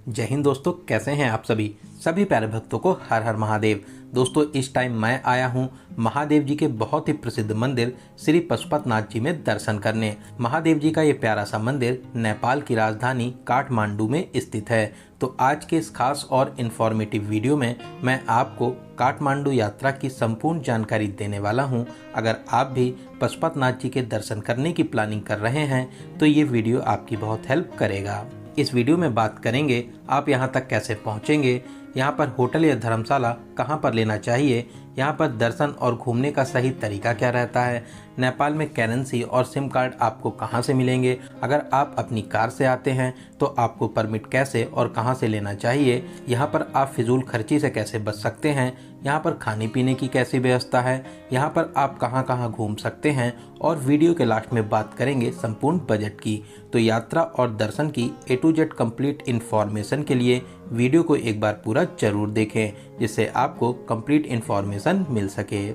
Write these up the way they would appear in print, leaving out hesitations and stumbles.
जय हिंद दोस्तों, कैसे हैं आप सभी प्यारे भक्तों को हर हर महादेव। दोस्तों इस टाइम मैं आया हूं महादेव जी के बहुत ही प्रसिद्ध मंदिर श्री पशुपतनाथ जी में दर्शन करने। महादेव जी का ये प्यारा सा मंदिर नेपाल की राजधानी काठमांडू में स्थित है। तो आज के इस खास और इन्फॉर्मेटिव वीडियो में मैं आपको काठमांडू यात्रा की संपूर्ण जानकारी देने वाला हूं। अगर आप भी पशुपतनाथ जी के दर्शन करने की प्लानिंग कर रहे हैं तो ये वीडियो आपकी बहुत हेल्प करेगा। इस वीडियो में बात करेंगे आप यहाँ तक कैसे पहुँचेंगे, यहाँ पर होटल या धर्मशाला कहाँ पर लेना चाहिए, यहाँ पर दर्शन और घूमने का सही तरीका क्या रहता है, नेपाल में करेंसी और सिम कार्ड आपको कहाँ से मिलेंगे, अगर आप अपनी कार से आते हैं तो आपको परमिट कैसे और कहाँ से लेना चाहिए, यहाँ पर आप फिजूल खर्ची से कैसे बच सकते हैं, यहाँ पर खाने पीने की कैसी व्यवस्था है, यहाँ पर आप कहाँ कहाँ घूम सकते हैं और वीडियो के लास्ट में बात करेंगे संपूर्ण बजट की। तो यात्रा और दर्शन की A to Z complete information के लिए वीडियो को एक बार पूरा जरूर देखें, जिससे आपको कंप्लीट इन्फॉर्मेशन मिल सके।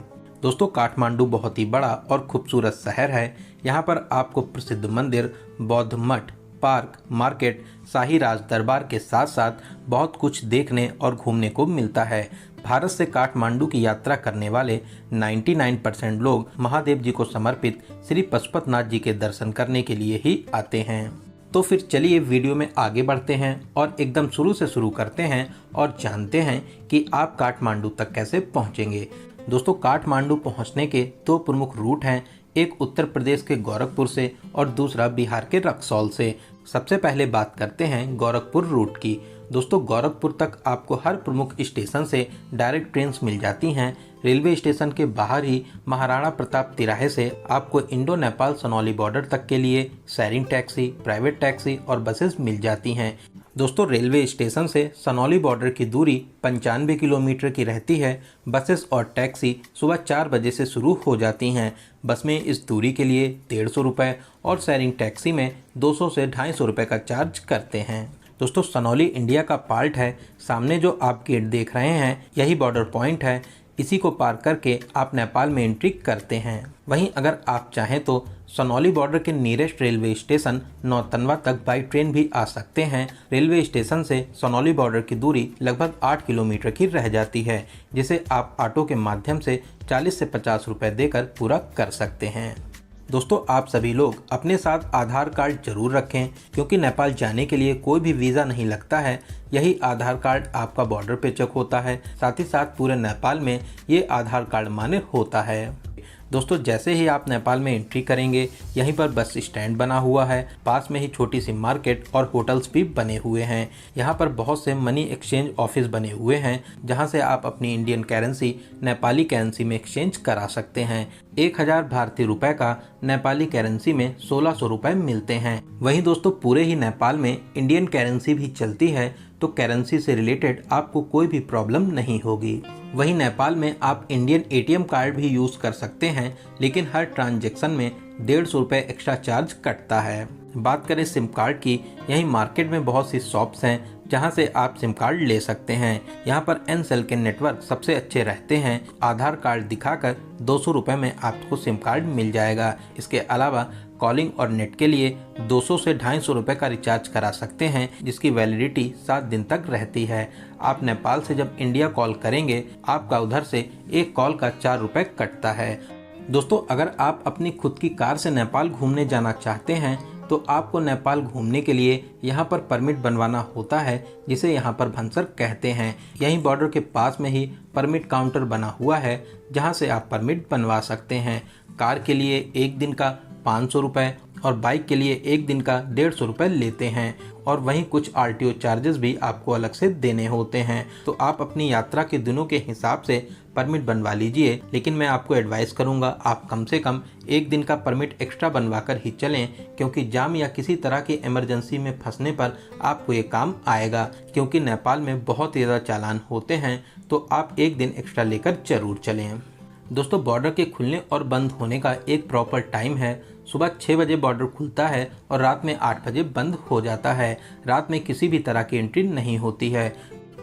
दोस्तों काठमांडू बहुत ही बड़ा और खूबसूरत शहर है। यहाँ पर आपको प्रसिद्ध मंदिर, बौद्ध मठ, पार्क, मार्केट, शाही राज दरबार के साथ साथ बहुत कुछ देखने और घूमने को मिलता है। भारत से काठमांडू की यात्रा करने वाले 99% लोग महादेव जी को समर्पित श्री पशुपतनाथ जी के दर्शन करने के लिए ही आते हैं। तो फिर चलिए वीडियो में आगे बढ़ते हैं और एकदम शुरू से शुरू करते हैं और जानते हैं कि आप काठमांडू तक कैसे पहुंचेंगे। दोस्तों काठमांडू पहुंचने के दो प्रमुख रूट हैं, एक उत्तर प्रदेश के गोरखपुर से और दूसरा बिहार के रक्सौल से। सबसे पहले बात करते हैं गोरखपुर रूट की। दोस्तों गोरखपुर तक आपको हर प्रमुख स्टेशन से डायरेक्ट ट्रेन मिल जाती हैं। रेलवे स्टेशन के बाहर ही महाराणा प्रताप तिराहे से आपको इंडो नेपाल सनौली बॉर्डर तक के लिए शेयरिंग टैक्सी, प्राइवेट टैक्सी और बसेस मिल जाती हैं। दोस्तों रेलवे स्टेशन से सनौली बॉर्डर की दूरी 95 किलोमीटर की रहती है। बसेस और टैक्सी सुबह 4 बजे से शुरू हो जाती हैं। बस में इस दूरी के लिए 150 रुपये और शेयरिंग टैक्सी में 200 से 250 रुपये का चार्ज करते हैं। दोस्तों सनौली इंडिया का पार्ट है। सामने जो आप गेट देख रहे हैं यही बॉर्डर पॉइंट है। इसी को पार करके आप नेपाल में एंट्री करते हैं। वहीं अगर आप चाहें तो सनौली बॉर्डर के नियरेस्ट रेलवे स्टेशन नौतनवा तक बाई ट्रेन भी आ सकते हैं। रेलवे स्टेशन से सनौली बॉर्डर की दूरी लगभग 8 किलोमीटर की रह जाती है, जिसे आप ऑटो के माध्यम से 40 से 50 रुपये देकर पूरा कर सकते हैं। दोस्तों आप सभी लोग अपने साथ आधार कार्ड जरूर रखें, क्योंकि नेपाल जाने के लिए कोई भी वीज़ा नहीं लगता है। यही आधार कार्ड आपका बॉर्डर पे चेक होता है। साथ ही साथ पूरे नेपाल में ये आधार कार्ड मान्य होता है। दोस्तों जैसे ही आप नेपाल में एंट्री करेंगे यहीं पर बस स्टैंड बना हुआ है। पास में ही छोटी सी मार्केट और होटल्स भी बने हुए हैं। यहाँ पर बहुत से मनी एक्सचेंज ऑफिस बने हुए हैं, जहाँ से आप अपनी इंडियन करेंसी नेपाली करेंसी में एक्सचेंज करा सकते हैं। 1000 भारतीय रुपए का नेपाली करेंसी में 1600 रुपये मिलते हैं। वहीं दोस्तों पूरे ही नेपाल में इंडियन करेंसी भी चलती है, तो करेंसी से रिलेटेड आपको कोई भी प्रॉब्लम नहीं होगी। वहीं नेपाल में आप इंडियन ATM कार्ड भी यूज़ कर सकते हैं, लेकिन हर ट्रांजैक्शन में 150 रुपये एक्स्ट्रा चार्ज कटता है। बात करें सिम कार्ड की, यहीं मार्केट में बहुत सी शॉप्स हैं जहां से आप सिम कार्ड ले सकते हैं। यहां पर Ncell के नेटवर्क सबसे अच्छे रहते हैं। आधार कार्ड दिखाकर 200 रुपये में आपको सिम कार्ड मिल जाएगा। इसके अलावा कॉलिंग और नेट के लिए 200 से 250 रुपये का रिचार्ज करा सकते हैं, जिसकी वैलिडिटी 7 दिन तक रहती है। आप नेपाल से जब इंडिया कॉल करेंगे आपका उधर से एक कॉल का 4 रुपये कटता है। दोस्तों अगर आप अपनी खुद की कार से नेपाल घूमने जाना चाहते हैं तो आपको नेपाल घूमने के लिए यहाँ पर परमिट बनवाना होता है, जिसे यहाँ पर भंसर कहते हैं। यहीं बॉर्डर के पास में ही परमिट काउंटर बना हुआ है, जहाँ से आप परमिट बनवा सकते हैं। कार के लिए एक दिन का 500 रुपये और बाइक के लिए एक दिन का 150 रुपये लेते हैं, और वहीं कुछ RTO चार्जेस भी आपको अलग से देने होते हैं। तो आप अपनी यात्रा के दिनों के हिसाब से परमिट बनवा लीजिए, लेकिन मैं आपको एडवाइस करूंगा आप कम से कम एक दिन का परमिट एक्स्ट्रा बनवा कर ही चलें, क्योंकि जाम या किसी तरह की इमरजेंसी में फंसने पर आपको ये काम आएगा। क्योंकि नेपाल में बहुत ज़्यादा चालान होते हैं, तो आप एक दिन एक्स्ट्रा लेकर जरूर चलें। दोस्तों बॉर्डर के खुलने और बंद होने का एक प्रॉपर टाइम है। सुबह 6 बजे बॉर्डर खुलता है और रात में 8 बजे बंद हो जाता है। रात में किसी भी तरह की एंट्री नहीं होती है।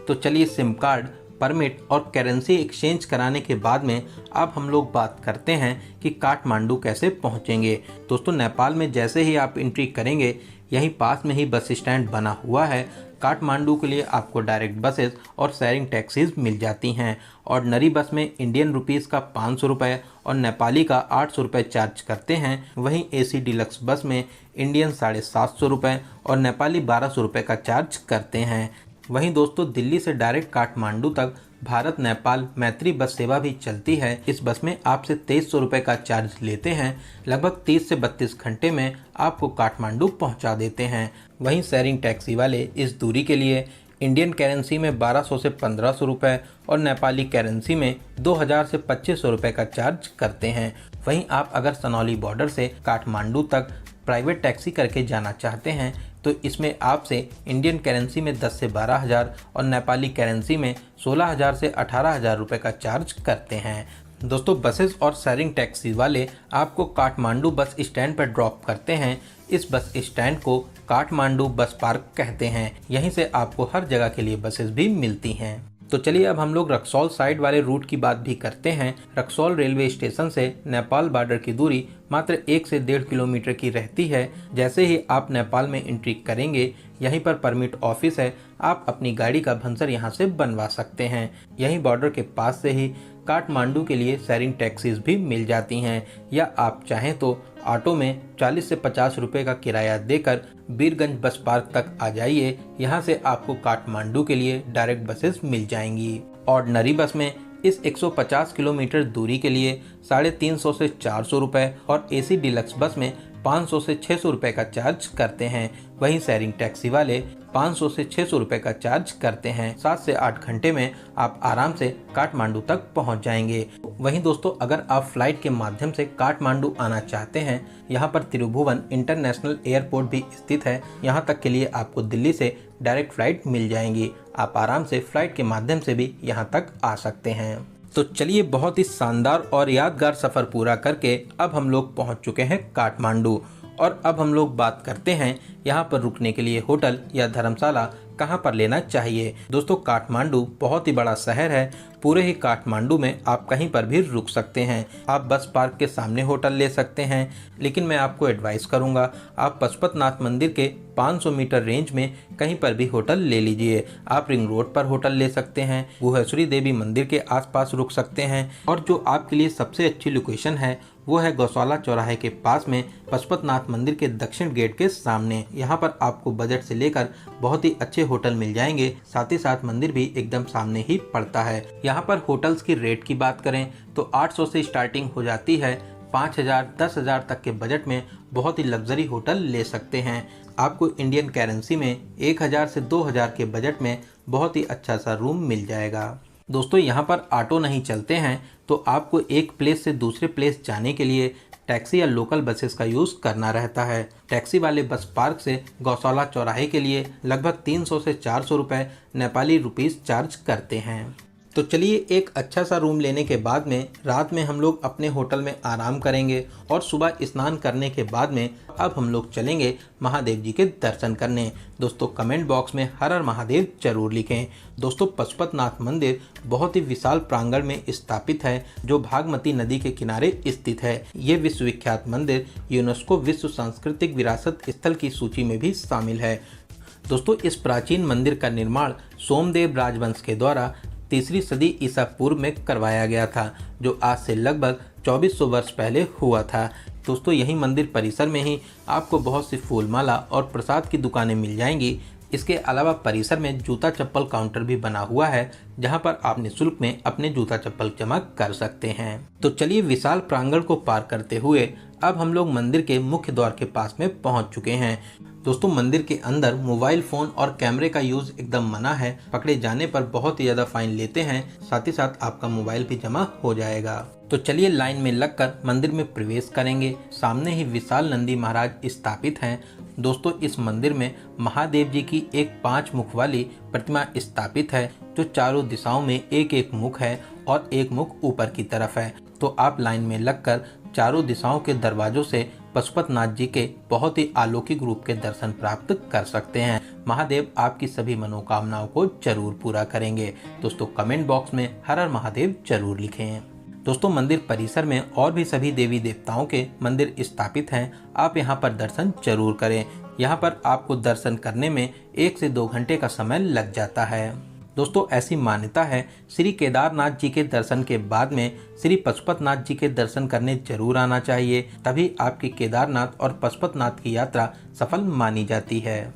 तो चलिए सिम कार्ड, परमिट और करेंसी एक्सचेंज कराने के बाद में अब हम लोग बात करते हैं कि काठमांडू कैसे पहुंचेंगे। दोस्तों नेपाल में जैसे ही आप एंट्री करेंगे यहीं पास में ही बस स्टैंड बना हुआ है। काठमांडू के लिए आपको डायरेक्ट बसेस और शेयरिंग टैक्सीज मिल जाती हैं। ऑर्डिनरी बस में इंडियन रुपीज़ का 500 रुपये और नेपाली का 800 रुपये चार्ज करते हैं। वहीं एसी डिलक्स बस में इंडियन 750 रुपये और नेपाली 1200 रुपये का चार्ज करते हैं। वहीं दोस्तों दिल्ली से डायरेक्ट काठमांडू तक भारत नेपाल मैत्री बस सेवा भी चलती है। इस बस में आपसे 2300 रुपये का चार्ज लेते हैं। लगभग 30 से 32 घंटे में आपको काठमांडू पहुंचा देते हैं। वहीं शेयरिंग टैक्सी वाले इस दूरी के लिए इंडियन करेंसी में 1200 से 1500 रुपये और नेपाली करेंसी में 2000 से 2500 रुपये का चार्ज करते हैं। वहीं आप अगर सनौली बॉर्डर से काठमांडू तक प्राइवेट टैक्सी करके जाना चाहते हैं तो इसमें आपसे इंडियन करेंसी में 10 से 12,000 और नेपाली करेंसी में 16,000 से 18,000 रुपये का चार्ज करते हैं। दोस्तों बसेस और शेयरिंग टैक्सी वाले आपको काठमांडू बस स्टैंड पर ड्रॉप करते हैं। इस बस स्टैंड को काठमांडू बस पार्क कहते हैं। यहीं से आपको हर जगह के लिए बसेस भी मिलती हैं। तो चलिए अब हम लोग रक्सौल साइड वाले रूट की बात भी करते हैं। रक्सौल रेलवे स्टेशन से नेपाल बॉर्डर की दूरी मात्र 1 से 1.5 किलोमीटर की रहती है। जैसे ही आप नेपाल में एंट्री करेंगे यहीं पर परमिट ऑफिस है। आप अपनी गाड़ी का भंसर यहां से बनवा सकते हैं। यहीं बॉर्डर के पास से ही काठमांडू के लिए शेयरिंग टैक्सीज भी मिल जाती हैं, या आप चाहें तो ऑटो में 40 से 50 रुपये का किराया देकर बीरगंज बस पार्क तक आ जाइए। यहाँ से आपको काठमांडू के लिए डायरेक्ट बसेस मिल जाएंगी। ऑर्डिनरी बस में इस 150 किलोमीटर दूरी के लिए 350 से 400 रुपये और एसी डिलक्स बस में 500 से 600 रुपये का चार्ज करते हैं। वहीं शेयरिंग टैक्सी वाले 500 से 600 रुपये का चार्ज करते हैं। 7 से 8 घंटे में आप आराम से काठमांडू तक पहुंच जाएंगे। वहीं दोस्तों अगर आप फ्लाइट के माध्यम से काठमांडू आना चाहते हैं, यहां पर त्रिभुवन इंटरनेशनल एयरपोर्ट भी स्थित है। यहां तक के लिए आपको दिल्ली से डायरेक्ट फ्लाइट मिल जाएंगी। आप आराम से फ्लाइट के माध्यम से भी यहां तक आ सकते हैं। तो चलिए बहुत ही शानदार और यादगार सफ़र पूरा करके अब हम लोग पहुंच चुके हैं काठमांडू। और अब हम लोग बात करते हैं यहाँ पर रुकने के लिए होटल या धर्मशाला कहाँ पर लेना चाहिए। दोस्तों काठमांडू बहुत ही बड़ा शहर है। पूरे ही काठमांडू में आप कहीं पर भी रुक सकते हैं। आप बस पार्क के सामने होटल ले सकते हैं, लेकिन मैं आपको एडवाइस करूंगा आप पशुपतिनाथ मंदिर के 500 मीटर रेंज में कहीं पर भी होटल ले लीजिए। आप रिंग रोड पर होटल ले सकते हैं, गुहेश्वरी देवी मंदिर के आसपास रुक सकते हैं, और जो आपके लिए सबसे अच्छी लोकेशन है वो है गौशाला चौराहे के पास में पशुपतिनाथ मंदिर के दक्षिण गेट के सामने। यहाँ पर आपको बजट से लेकर बहुत ही अच्छे होटल मिल जाएंगे। साथ ही साथ मंदिर भी एकदम सामने ही पड़ता है। यहाँ पर होटल्स की रेट की बात करें तो 800 से स्टार्टिंग हो जाती है। 5,000 10,000 तक के बजट में बहुत ही लग्जरी होटल ले सकते हैं। आपको इंडियन करेंसी में 1,000 से 2,000 के बजट में बहुत ही अच्छा सा रूम मिल जाएगा। दोस्तों यहाँ पर ऑटो नहीं चलते हैं, तो आपको एक प्लेस से दूसरे प्लेस जाने के लिए टैक्सी या लोकल बसेस का यूज़ करना रहता है। टैक्सी वाले बस पार्क से गौशाला चौराहे के लिए लगभग 300 से 400 रुपये नेपाली रुपीस चार्ज करते हैं। तो चलिए एक अच्छा सा रूम लेने के बाद में रात में हम लोग अपने होटल में आराम करेंगे और सुबह स्नान करने के बाद में अब हम लोग चलेंगे महादेव जी के दर्शन करने। दोस्तों कमेंट बॉक्स में हर हर महादेव जरूर लिखें। दोस्तों पशुपतिनाथ मंदिर बहुत ही विशाल प्रांगण में स्थापित है, जो भागमती नदी के किनारे स्थित है। ये विश्वविख्यात मंदिर यूनेस्को विश्व सांस्कृतिक विरासत स्थल की सूची में भी शामिल है। दोस्तों इस प्राचीन मंदिर का निर्माण सोमदेव राजवंश के द्वारा 3री सदी ईसा पूर्व में करवाया गया था, जो आज से लगभग 2400 वर्ष पहले हुआ था। दोस्तों यही मंदिर परिसर में ही आपको बहुत सी फूलमाला और प्रसाद की दुकानें मिल जाएंगी। इसके अलावा परिसर में जूता चप्पल काउंटर भी बना हुआ है, जहां पर आप निःशुल्क में अपने जूता चप्पल जमा कर सकते हैं। तो चलिए विशाल प्रांगण को पार करते हुए अब हम लोग मंदिर के मुख्य द्वार के पास में पहुंच चुके हैं। दोस्तों मंदिर के अंदर मोबाइल फोन और कैमरे का यूज एकदम मना है। पकड़े जाने पर बहुत ही ज्यादा फाइन लेते हैं, साथ ही साथ आपका मोबाइल भी जमा हो जाएगा। तो चलिए लाइन में लगकर मंदिर में प्रवेश करेंगे। सामने ही विशाल नंदी महाराज स्थापित हैं। दोस्तों इस मंदिर में महादेव जी की एक 5 मुख वाली प्रतिमा स्थापित है, जो चारों दिशाओं में एक एक मुख है और एक मुख ऊपर की तरफ है। तो आप लाइन में लगकर चारों दिशाओं के दरवाजों से पशुपतिनाथ जी के बहुत ही अलौकिक रूप के दर्शन प्राप्त कर सकते हैं। महादेव आपकी सभी मनोकामनाओं को जरूर पूरा करेंगे। दोस्तों कमेंट बॉक्स में हर हर महादेव जरूर लिखें। दोस्तों मंदिर परिसर में और भी सभी देवी देवताओं के मंदिर स्थापित हैं। आप यहां पर दर्शन जरूर करें। यहाँ पर आपको दर्शन करने में 1 से 2 घंटे का समय लग जाता है। दोस्तों ऐसी मान्यता है, श्री केदारनाथ जी के दर्शन के बाद में श्री पशुपतिनाथ जी के दर्शन करने जरूर आना चाहिए, तभी आपकी केदारनाथ और पशुपतिनाथ की यात्रा सफल मानी जाती है।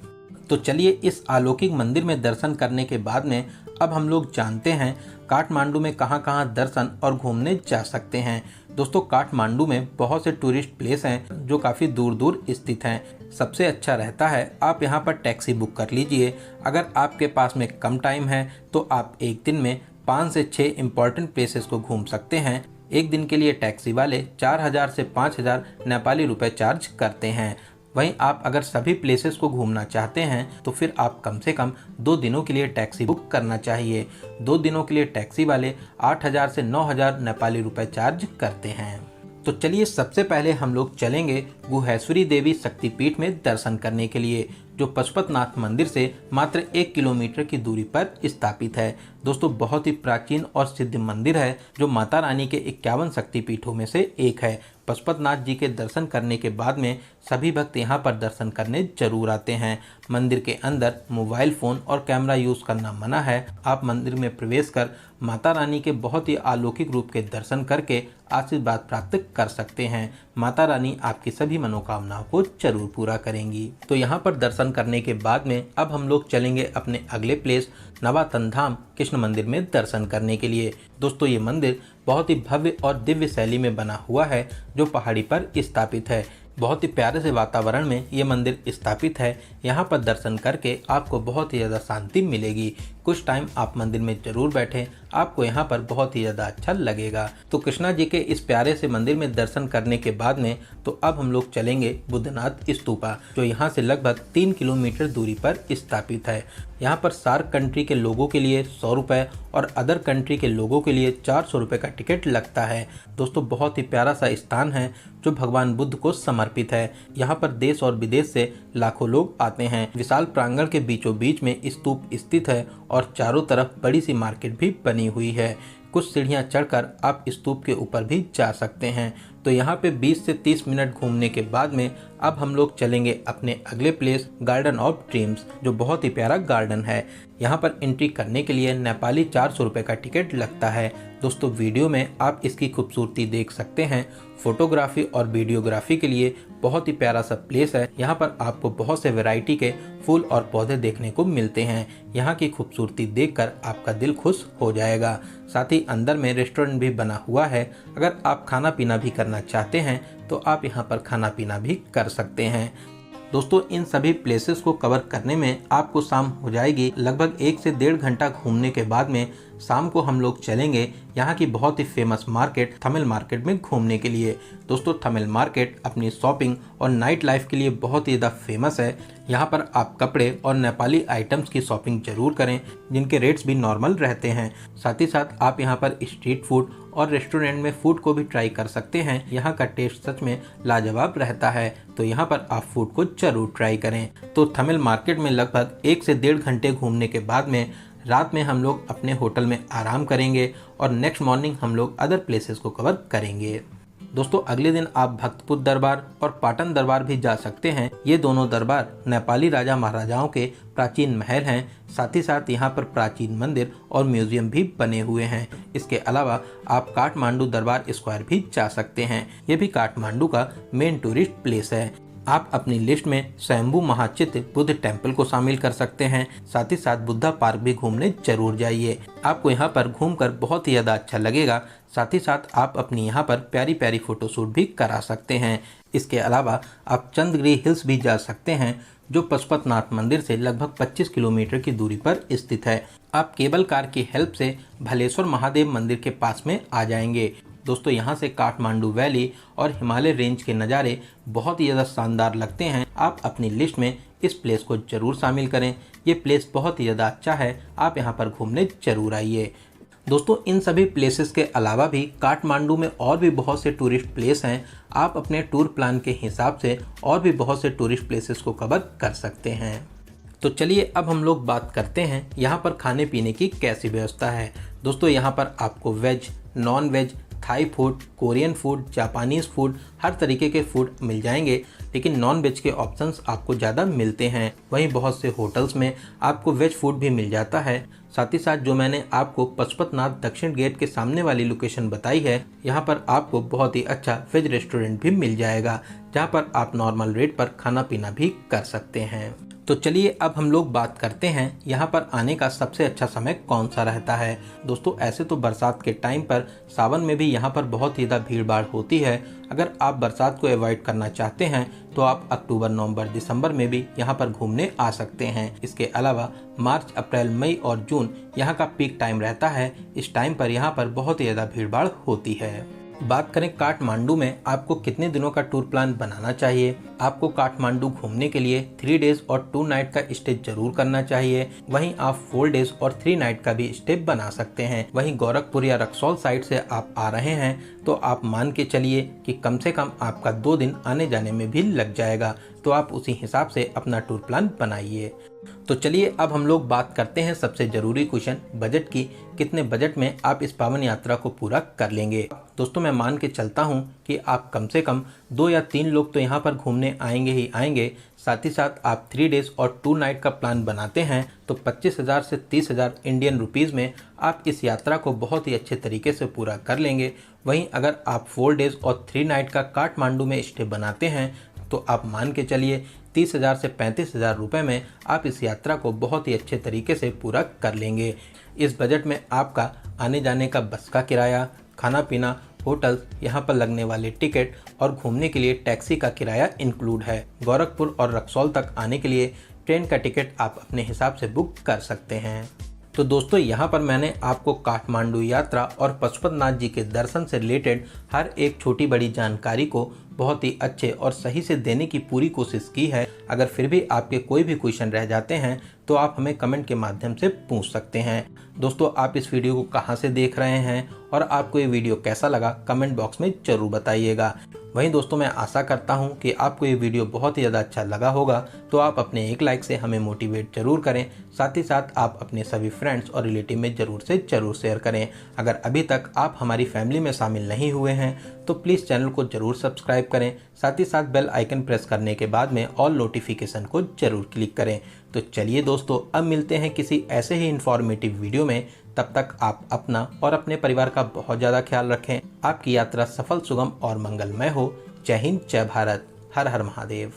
तो चलिए इस अलौकिक मंदिर में दर्शन करने के बाद में अब हम लोग जानते हैं काठमांडू में कहां कहां दर्शन और घूमने जा सकते हैं। दोस्तों काठमांडू में बहुत से टूरिस्ट प्लेस हैं जो काफ़ी दूर दूर स्थित हैं। सबसे अच्छा रहता है आप यहां पर टैक्सी बुक कर लीजिए। अगर आपके पास में कम टाइम है तो आप एक दिन में 5 से 6 इम्पॉर्टेंट प्लेसेस को घूम सकते हैं। एक दिन के लिए टैक्सी वाले 4000 से 5000 नेपाली रुपए चार्ज करते हैं। वहीं आप अगर सभी प्लेसेस को घूमना चाहते हैं तो फिर आप कम से कम 2 दिनों के लिए टैक्सी बुक करना चाहिए। 2 दिनों के लिए टैक्सी वाले 8000 से 9000 नेपाली रुपए चार्ज करते हैं। तो चलिए सबसे पहले हम लोग चलेंगे गुहेश्वरी देवी शक्तिपीठ में दर्शन करने के लिए, जो पशुपतिनाथ मंदिर से मात्र 1 किलोमीटर की दूरी पर स्थापित है। दोस्तों बहुत ही प्राचीन और सिद्ध मंदिर है जो माता रानी के 51 शक्तिपीठों में से एक है। पशुपतिनाथ जी के दर्शन करने के बाद में सभी भक्त यहाँ पर दर्शन करने जरूर आते हैं। मंदिर के अंदर मोबाइल फ़ोन और कैमरा यूज़ करना मना है। आप मंदिर में प्रवेश कर माता रानी के बहुत ही अलौकिक रूप के दर्शन करके आशीर्वाद प्राप्त कर सकते हैं। माता रानी आपकी सभी मनोकामनाओं को जरूर पूरा करेंगी। तो यहाँ पर दर्शन करने के बाद में अब हम लोग चलेंगे अपने अगले प्लेस नवातन धाम कृष्ण मंदिर में दर्शन करने के लिए। दोस्तों ये मंदिर बहुत ही भव्य और दिव्य शैली में बना हुआ है जो पहाड़ी पर स्थापित है। बहुत ही प्यारे से वातावरण में ये मंदिर स्थापित है। यहाँ पर दर्शन करके आपको बहुत ही ज़्यादा शांति मिलेगी। कुछ टाइम आप मंदिर में जरूर बैठें, आपको यहाँ पर बहुत ही ज़्यादा अच्छा लगेगा। तो कृष्णा जी के इस प्यारे से मंदिर में दर्शन करने के बाद में तो अब हम लोग चलेंगे बुद्धनाथ स्तूपा, जो यहाँ से लगभग 3 किलोमीटर दूरी पर स्थापित है। यहाँ पर सार्क कंट्री के लोगों के लिए 100 रुपये और अदर कंट्री के लोगों के लिए 400 रुपये का टिकट लगता है। दोस्तों बहुत ही प्यारा सा स्थान है जो भगवान बुद्ध को समर्पित है। यहाँ पर देश और विदेश से लाखों लोग आते हैं। विशाल प्रांगण के बीचों बीच में स्तूप स्थित है और चारों तरफ बड़ी सी मार्केट भी बनी हुई है। कुछ सीढ़ियाँ चढ़कर आप स्तूप के ऊपर भी जा सकते हैं। तो यहाँ पे 20 से 30 मिनट घूमने के बाद में अब हम लोग चलेंगे अपने अगले प्लेस गार्डन ऑफ ड्रीम्स, जो बहुत ही प्यारा गार्डन है। यहाँ पर एंट्री करने के लिए नेपाली 400 रुपये का टिकट लगता है। दोस्तों वीडियो में आप इसकी खूबसूरती देख सकते हैं। फोटोग्राफी और वीडियोग्राफी के लिए बहुत ही प्यारा सा प्लेस है। यहाँ पर आपको बहुत से वैरायटी के फूल और पौधे देखने को मिलते हैं। यहाँ की खूबसूरती देखकर आपका दिल खुश हो जाएगा। साथ ही अंदर में रेस्टोरेंट भी बना हुआ है। अगर आप खाना पीना भी करना चाहते हैं तो आप यहाँ पर खाना पीना भी कर सकते हैं। दोस्तों इन सभी प्लेसेस को कवर करने में आपको शाम हो जाएगी। लगभग 1 से 1.5 घंटा घूमने के बाद में शाम को हम लोग चलेंगे यहाँ की बहुत ही फेमस मार्केट थमिल मार्केट में घूमने के लिए। दोस्तों थमिल मार्केट अपनी शॉपिंग और नाइट लाइफ के लिए बहुत ही ज़्यादा फेमस है। यहाँ पर आप कपड़े और नेपाली आइटम्स की शॉपिंग जरूर करें जिनके रेट्स भी नॉर्मल रहते हैं। साथ ही साथ आप यहाँ पर स्ट्रीट फूड और रेस्टोरेंट में फूड को भी ट्राई कर सकते हैं। यहाँ का टेस्ट सच में लाजवाब रहता है, तो यहाँ पर आप फूड को जरूर ट्राई करें। तो थमिल मार्केट में लगभग 1 से 1.5 घंटे घूमने के बाद में रात में हम लोग अपने होटल में आराम करेंगे और नेक्स्ट मॉर्निंग हम लोग अदर प्लेसेस को कवर करेंगे। दोस्तों अगले दिन आप भक्तपुर दरबार और पाटन दरबार भी जा सकते हैं। ये दोनों दरबार नेपाली राजा महाराजाओं के प्राचीन महल हैं। साथ ही साथ यहाँ पर प्राचीन मंदिर और म्यूजियम भी बने हुए हैं। इसके अलावा आप काठमांडू दरबार स्क्वायर भी जा सकते हैं। ये भी काठमांडू का मेन टूरिस्ट प्लेस है। आप अपनी लिस्ट में स्वयंभू महाचित्र बुद्ध टेम्पल को शामिल कर सकते हैं। साथ ही साथ बुद्धा पार्क भी घूमने जरूर जाइए। आपको यहाँ पर घूमकर बहुत ही ज़्यादा अच्छा लगेगा। साथ ही साथ आप अपनी यहाँ पर प्यारी प्यारी फोटोशूट भी करा सकते हैं। इसके अलावा आप चंद्रगिरी हिल्स भी जा सकते हैं जो पशुपतिनाथ मंदिर से लगभग 25 किलोमीटर की दूरी पर स्थित है। आप केबल कार की हेल्प से भलेश्वर महादेव मंदिर के पास में आ जाएंगे। दोस्तों यहाँ से काठमांडू वैली और हिमालय रेंज के नज़ारे बहुत ही ज़्यादा शानदार लगते हैं। आप अपनी लिस्ट में इस प्लेस को ज़रूर शामिल करें। ये प्लेस बहुत ही ज़्यादा अच्छा है, आप यहाँ पर घूमने ज़रूर आइए। दोस्तों इन सभी प्लेसेस के अलावा भी काठमांडू में और भी बहुत से टूरिस्ट प्लेस हैं। आप अपने टूर प्लान के हिसाब से और भी बहुत से टूरिस्ट प्लेसेस को कवर कर सकते हैं। तो चलिए अब हम लोग बात करते हैं यहाँ पर खाने पीने की कैसी व्यवस्था है। दोस्तों यहाँ पर आपको veg, non veg, Thai food, Korean food, Japanese food, हर तरीके के फूड मिल जाएंगे, लेकिन नॉन वेज के ऑप्शंस आपको ज़्यादा मिलते हैं। वहीं बहुत से होटल्स में आपको वेज फूड भी मिल जाता है। साथ ही साथ जो मैंने आपको पशुपतिनाथ दक्षिण गेट के सामने वाली लोकेशन बताई है, यहाँ पर आपको बहुत ही अच्छा वेज रेस्टोरेंट भी मिल जाएगा, जहाँ पर आप नॉर्मल रेट पर खाना पीना भी कर सकते हैं। तो चलिए अब हम लोग बात करते हैं यहाँ पर आने का सबसे अच्छा समय कौन सा रहता है। दोस्तों ऐसे तो बरसात के टाइम पर सावन में भी यहाँ पर बहुत ही ज़्यादा भीड़ भाड़ होती है। अगर आप बरसात को अवॉइड करना चाहते हैं तो आप अक्टूबर, नवंबर, दिसंबर में भी यहाँ पर घूमने आ सकते हैं। इसके अलावा मार्च, अप्रैल, मई और जून यहाँ का पीक टाइम रहता है। इस टाइम पर यहाँ पर बहुत ही ज़्यादा भीड़ भाड़ होती है। बात करें काठमांडू में आपको कितने दिनों का टूर प्लान बनाना चाहिए। आपको काठमांडू घूमने के लिए 3 डेज और 2 नाइट का स्टे जरूर करना चाहिए। वहीं आप 4 डेज और 3 नाइट का भी स्टे बना सकते हैं। वहीं गोरखपुर या रक्सौल साइड से आप आ रहे हैं तो आप मान के चलिए कि कम से कम आपका 2 दिन आने जाने में भी लग जाएगा। तो आप उसी हिसाब से अपना टूर प्लान बनाइए। तो चलिए अब हम लोग बात करते हैं सबसे जरूरी क्वेश्चन बजट की। कितने बजट में आप इस पावन यात्रा को पूरा कर लेंगे। दोस्तों मैं मान के चलता हूं कि आप कम से कम 2 या 3 लोग तो यहां पर घूमने आएंगे ही आएंगे। साथ ही साथ आप 3 डेज और 2 नाइट का प्लान बनाते हैं तो 25,000 से 30,000 इंडियन रुपीज़ में आप इस यात्रा को बहुत ही अच्छे तरीके से पूरा कर लेंगे। वहीं अगर आप 4 डेज और 3 नाइट का काठमांडू में स्टे बनाते हैं तो आप मान के चलिए 30,000 से 35,000 रुपये में आप इस यात्रा को बहुत ही अच्छे तरीके से पूरा कर लेंगे। इस बजट में आपका आने जाने का बस का किराया, खाना पीना, होटल, यहाँ पर लगने वाले टिकट और घूमने के लिए टैक्सी का किराया इंक्लूड है। गोरखपुर और रक्सौल तक आने के लिए ट्रेन का टिकट आप अपने हिसाब से बुक कर सकते हैं। तो दोस्तों यहाँ पर मैंने आपको काठमांडू यात्रा और पशुपतिनाथ जी के दर्शन से रिलेटेड हर एक छोटी बड़ी जानकारी को बहुत ही अच्छे और सही से देने की पूरी कोशिश की है। अगर फिर भी आपके कोई भी क्वेश्चन रह जाते हैं तो आप हमें कमेंट के माध्यम से पूछ सकते हैं। दोस्तों आप इस वीडियो को कहां से देख रहे हैं और आपको ये वीडियो कैसा लगा कमेंट बॉक्स में ज़रूर बताइएगा। वहीं दोस्तों मैं आशा करता हूं कि आपको ये वीडियो बहुत ही ज़्यादा अच्छा लगा होगा, तो आप अपने एक लाइक से हमें मोटिवेट जरूर करें। साथ ही साथ आप अपने सभी फ्रेंड्स और रिलेटिव में ज़रूर से ज़रूर शेयर करें। अगर अभी तक आप हमारी फैमिली में शामिल नहीं हुए हैं तो प्लीज़ चैनल को ज़रूर सब्सक्राइब करें। साथ ही साथ बेल आइकन प्रेस करने के बाद में ऑल नोटिफिकेशन को ज़रूर क्लिक करें। तो चलिए दोस्तों अब मिलते हैं किसी ऐसे ही इंफॉर्मेटिव वीडियो में। तब तक आप अपना और अपने परिवार का बहुत ज़्यादा ख्याल रखें। आपकी यात्रा सफल, सुगम और मंगलमय हो। जय हिंद, जय भारत, हर हर महादेव।